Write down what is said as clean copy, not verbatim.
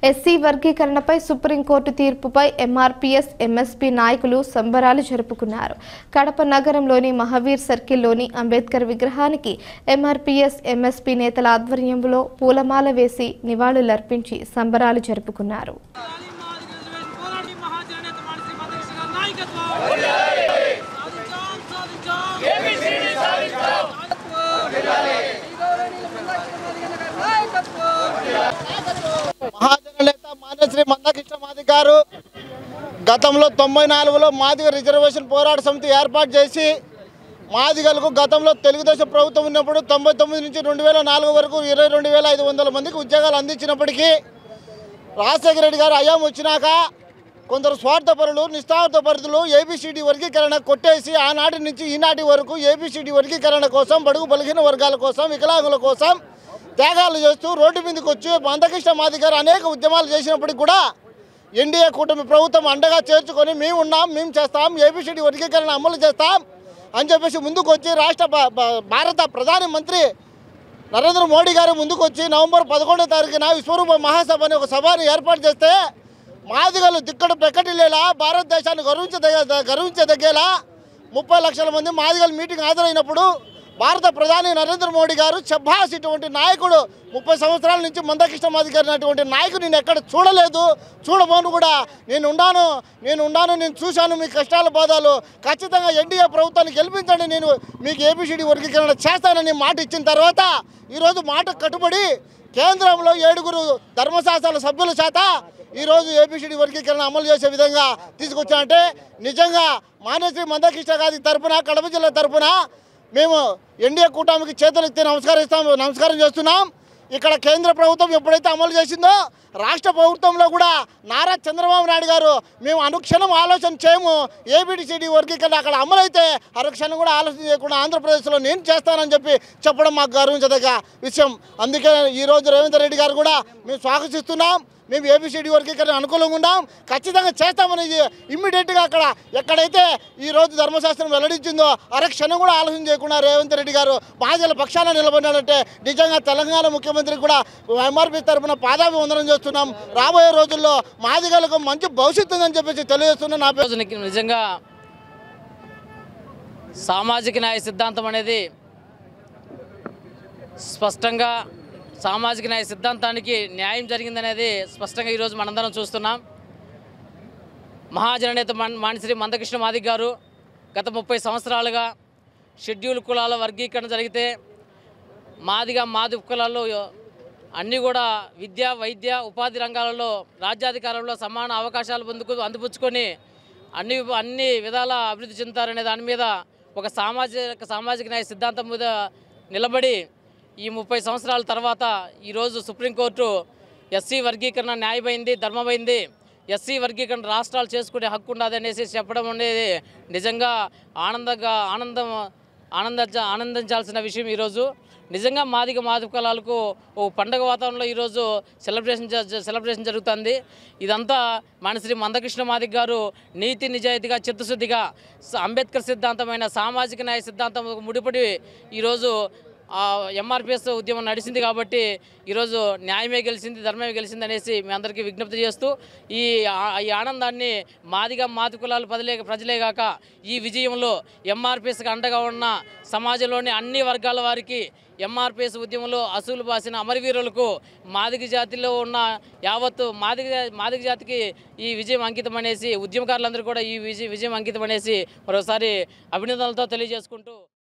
SC వర్గీకరణపై supreme court తీర్పుపై MRPS MSP నాయకులు సంబరాలు జరుపుకున్నారు. కడప నగరంలోని మహావీర్ సర్కిల్లోని అంబేద్కర్ విగ్రహానికి ఎంఆర్పీఎస్ ఎంఎస్పీ నేతల ఆధ్వర్యంలో పూలమాల వేసి నివాళులర్పించి సంబరాలు జరుపుకున్నారు. మహాజననేత మాన్యశ్రీ మందకృష్ణ మాదిగ గారు గతంలో 94లో మాదిగ రిజర్వేషన్ పోరాట సమితి ఏర్పాటు చేసి మాదిగలకు గతంలో తెలుగుదేశం ప్రభుత్వం ఉన్నప్పుడు 99 నుంచి 2004 వరకు 22,500 మందికి ఉద్యోగాలు అందించినప్పటికీ రాజశేఖర రెడ్డి గారు అయాం వచ్చినాక కొందరు స్వార్థపరులు నిస్వార్థపరులు ఏబిసిడి వర్గీకరణ కొట్టేసి ఆనాటి నుంచి ఈనాటి వరకు ఏబిసిడి వర్గీకరణ కోసం బడుగు బలహీన వర్గాల కోసం వికలాంగుల కోసం త్యాగాలు చేస్తూ రోడ్డు మీదకి వచ్చి మందకృష్ణ మాదిగ గారు అనేక ఉద్యమాలు చేసినప్పటికీ కూడా ఎన్డీఏ కూటమి ప్రభుత్వం అండగా చేర్చుకొని మేము ఉన్నాం, మేము చేస్తాం, ఏబిసిడి వర్గీకరణ అమలు చేస్తాం అని చెప్పేసి ముందుకు వచ్చి భారత ప్రధాని మంత్రి నరేంద్ర మోడీ గారు ముందుకు వచ్చి నవంబర్ 11వ తారీఖున విశ్వరూప మహాసభ అని ఒక సభను ఏర్పాటు చేస్తే మాదిగలు దిక్కడు పెక్కటిల్లేలా భారతదేశాన్ని గర్వించదగ్గేలా 30 లక్షల మంది మాదిగలు మీటింగ్ హాజరైనప్పుడు భారత ప్రధాని నరేంద్ర మోడీ గారు శభాస్ ఇటువంటి నాయకుడు 30 సంవత్సరాల నుంచి మందకృష్ణ మాదిగ గారు అటువంటి నాయకుడు నేను ఎక్కడ చూడలేదు, చూడబోను కూడా, నేను చూశాను మీ కష్టాల బాధలు, ఖచ్చితంగా ఎన్డీఏ ప్రభుత్వాన్ని గెలిపించండి, నేను మీకు ఏబిసిడి వర్గీకరణ చేస్తానని మాట ఇచ్చిన తర్వాత ఈరోజు మాట కట్టుబడి కేంద్రంలో 7 ధర్మశాస్త్రాల సభ్యుల చేత ఈరోజు ఏబిసిడి వర్గీకరణ అమలు చేసే విధంగా తీసుకొచ్చానంటే నిజంగా మాన్యశ్రీ మందకృష్ణ గారి తరఫున కడప జిల్లా తరఫున మేము ఎన్డీఏ కూటమికి చేతులెత్తి నమస్కారం చేస్తున్నాం. ఇక్కడ కేంద్ర ప్రభుత్వం ఎప్పుడైతే అమలు చేసిందో రాష్ట్ర ప్రభుత్వంలో కూడా నారా చంద్రబాబు నాయుడు గారు మేము అనుక్షణం ఆలోచన చేయము, ఏబిసిడి వర్గీకరణ అక్కడ అమలైతే అనుక్షణం కూడా ఆలోచన చేయకుండా ఆంధ్రప్రదేశ్లో నేను చేస్తానని చెప్పడం మాకు గర్వించదగ్గ విషయం. అందుకే ఈరోజు రేవంత్ రెడ్డి గారు కూడా మేము స్వాగతిస్తున్నాం. మేము ఏబిసిడి వర్గీకరణ అనుకూలంగా ఉన్నాం, ఖచ్చితంగా చేస్తామని ఇమ్మీడియట్గా అక్కడ ఎక్కడైతే ఈరోజు ధర్మశాస్త్రం వెల్లడించిందో అరక్షణం కూడా ఆలోచన చేయకుండా రేవంత్ రెడ్డి గారు మాదిగల పక్షాన నిలబడినాడంటే నిజంగా తెలంగాణ ముఖ్యమంత్రికి కూడా ఎంఆర్పీ తరఫున పాదాభివందనం చేస్తున్నాం. రాబోయే రోజుల్లో మాదిగలకు మంచి భవిష్యత్తు ఉందని చెప్పేసి తెలియజేస్తున్నాం. నా పేరు నిజంగా సామాజిక న్యాయ సిద్ధాంతం అనేది స్పష్టంగా సామాజిక న్యాయ సిద్ధాంతానికి న్యాయం జరిగిందనేది స్పష్టంగా ఈరోజు మనందరం చూస్తున్నాం. మహాజననేత మాన్యశ్రీ మందకృష్ణ మాదిగ గారు గత 30 సంవత్సరాలుగా షెడ్యూల్ కులాల వర్గీకరణ జరిగితే మాదిగ కులాల్లో అన్నీ కూడా విద్య, వైద్య, ఉపాధి రంగాలలో రాజ్యాధికారంలో సమాన అవకాశాలు అందిపుచ్చుకొని అన్ని విధాల అభివృద్ధి చెందుతారనే దాని మీద ఒక సామాజిక న్యాయ సిద్ధాంతం మీద నిలబడి ఈ 30 సంవత్సరాల తర్వాత ఈరోజు సుప్రీంకోర్టు ఎస్సీ వర్గీకరణ న్యాయమైంది, ధర్మమైంది, ఎస్సీ వర్గీకరణ రాష్ట్రాలు చేసుకునే హక్కు ఉండదు అనేసి చెప్పడం అనేది నిజంగా ఆనందించాల్సిన విషయం. ఈరోజు నిజంగా మాదిగ కులాలకు ఓ పండుగ వాతావరణంలో ఈరోజు సెలబ్రేషన్ జరుగుతుంది. ఇదంతా మాన్యశ్రీ మందకృష్ణ మాదిగ గారు నీతి నిజాయితీగా చిత్తశుద్ధిగా అంబేద్కర్ సిద్ధాంతమైన సామాజిక న్యాయ సిద్ధాంతం ముడిపడి ఈరోజు ఎంఆర్పీఎస్ ఉద్యమం నడిచింది కాబట్టి ఈరోజు న్యాయమే గెలిచింది, ధర్మమే గెలిచింది అనేసి మీ అందరికీ విజ్ఞప్తి చేస్తూ ఈ ఆనందాన్ని మాది కులాలు ప్రజలే కాక ఈ విజయంలో ఎంఆర్పీఎస్కి అండగా ఉన్న సమాజంలోని అన్ని వర్గాల వారికి ఎంఆర్పీఎస్ ఉద్యమంలో అసూలు బాసిన అమరవీరులకు మాదిగ జాతిలో ఉన్న యావత్తు మాదిగ జాతికి ఈ విజయం అంకితం అనేసి ఉద్యమకారులందరూ కూడా ఈ విజయం అంకితం అనేసి మరోసారి అభినందనలతో తెలియజేసుకుంటూ